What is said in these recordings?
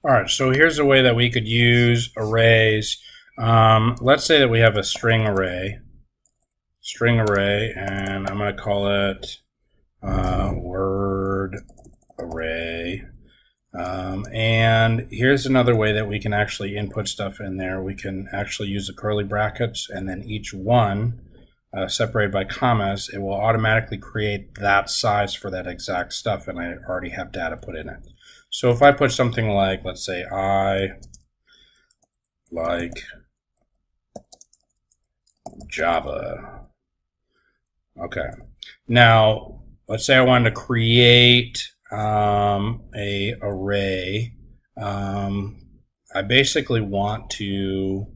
All right, so here's a way that we could use arrays. Let's say that we have a string array, and I'm going to call it word array. And here's another way that we can actually input stuff in there. We can actually use the curly brackets, and then each one separated by commas, it will automatically create that size for that exact stuff, and I already have data put in it. So if I put something like, let's say, I like Java. Okay. Now, let's say I wanted to create a array. I basically want to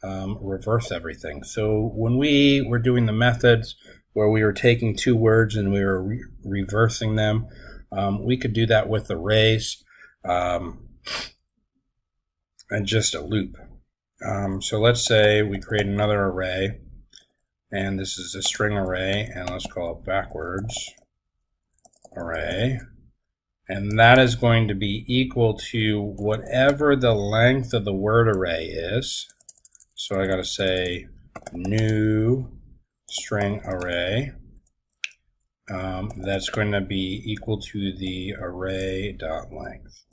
reverse everything. So when we were doing the methods where we were taking two words and we were reversing them, we could do that with arrays and just a loop. So let's say we create another array, and this is a string array, and let's call it backwards array. And that is going to be equal to whatever the length of the word array is. So I got to say new string array. That's going to be equal to the array.length.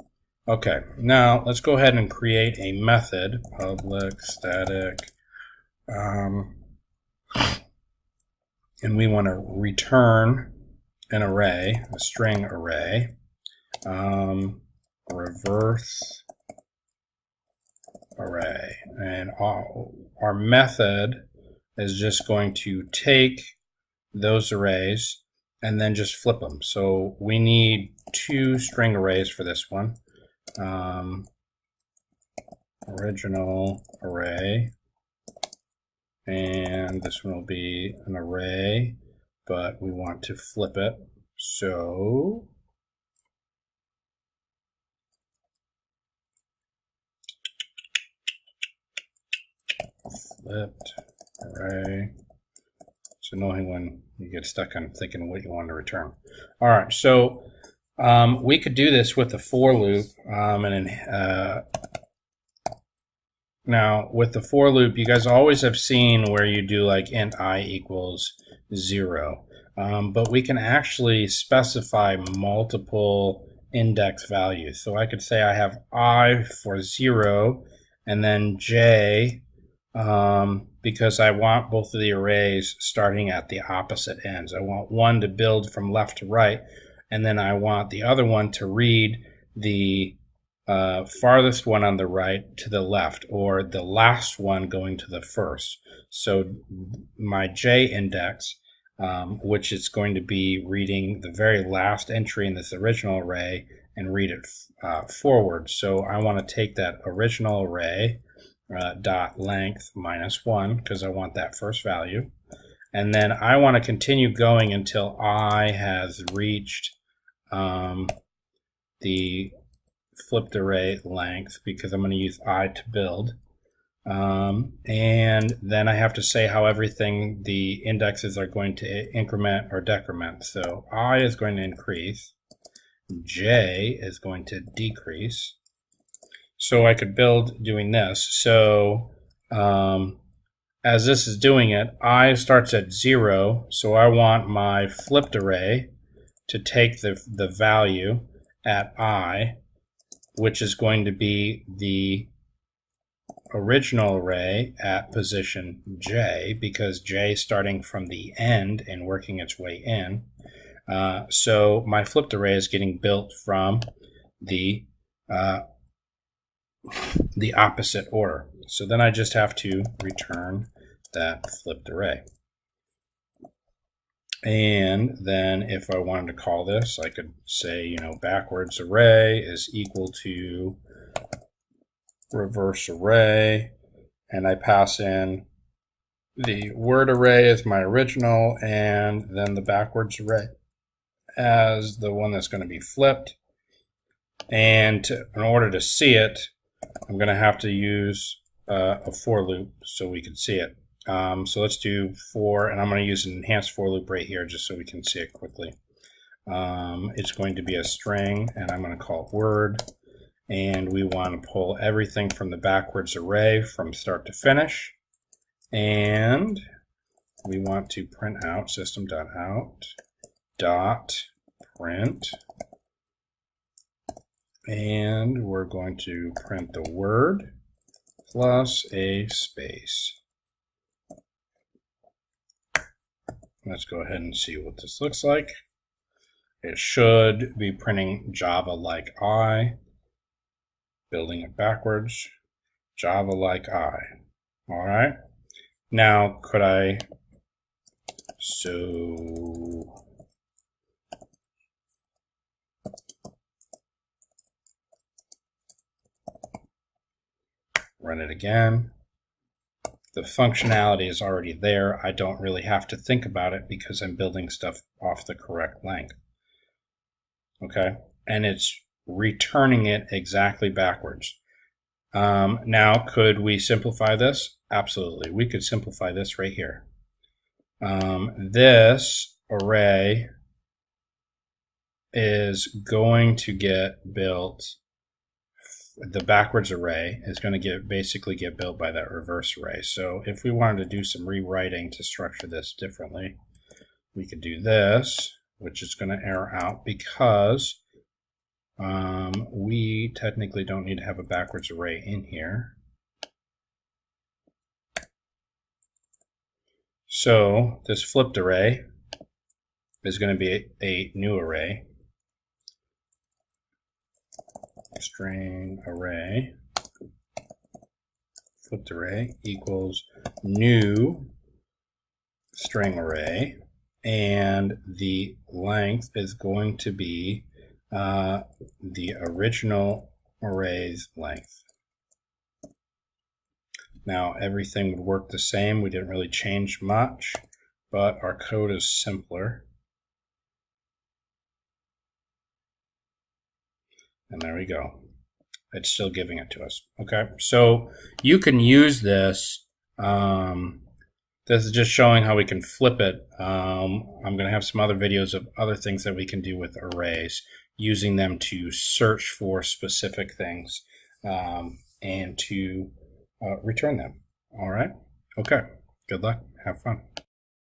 Okay, now let's go ahead and create a method, public static, and we want to return an array, a string array, reverse array. And our method is just going to take those arrays and then just flip them. So we need two string arrays for this one. Original array, and this one will be an array, but we want to flip it. So flipped array. It's annoying when you get stuck on thinking what you want to return. All right, so we could do this with the for loop, now with the for loop, you guys always have seen where you do like int I equals 0, but we can actually specify multiple index values. So I could say I have I for 0, and then j, because I want both of the arrays starting at the opposite ends. I want one to build from left to right, and then I want the other one to read the farthest one on the right to the left, or the last one going to the first. So my j index, which is going to be reading the very last entry in this original array and read it forward. So I want to take that original array dot length -1, because I want that first value, and then I want to continue going until I has reached the flipped array length, because I'm going to use I to build, and then I have to say how everything, the indexes are going to increment or decrement. So I is going to increase, j is going to decrease. So I could build doing this. So as this is doing it, I starts at 0, so I want my flipped array to take the value at I, which is going to be the original array at position j, because j is starting from the end and working its way in. So my flipped array is getting built from the opposite order. So then I just have to return that flipped array. And then if I wanted to call this, I could say, backwards array is equal to reverse array, and I pass in the word array as my original, and then the backwards array as the one that's going to be flipped. And in order to see it, I'm going to have to use a for loop so we can see it. So let's do for, and I'm going to use an enhanced for loop right here just so we can see it quickly. It's going to be a string, and I'm going to call it word, and we want to pull everything from the backwards array from start to finish, and we want to print out system.out.print, and we're going to print the word plus a space. Let's go ahead and see what this looks like. It should be printing Java like I, building it backwards, Java like I. All right. Now, could I, run it again. The functionality is already there. I don't really have to think about it because I'm building stuff off the correct length. Okay, and it's returning it exactly backwards. Now, could we simplify this? Absolutely. We could simplify this right here. This array is going to get built, the backwards array is going to basically get built by that reverse array. So if we wanted to do some rewriting to structure this differently, we could do this, which is going to error out because we technically don't need to have a backwards array in here. So this flipped array is going to be a new array. String array, flipped array equals new string array, and the length is going to be the original array's length. Now everything would work the same. We didn't really change much, but our code is simpler. And there we go. It's still giving it to us. Okay, so you can use this. This is just showing how we can flip it. I'm going to have some other videos of other things that we can do with arrays, using them to search for specific things and to return them. All right. Okay. Good luck. Have fun.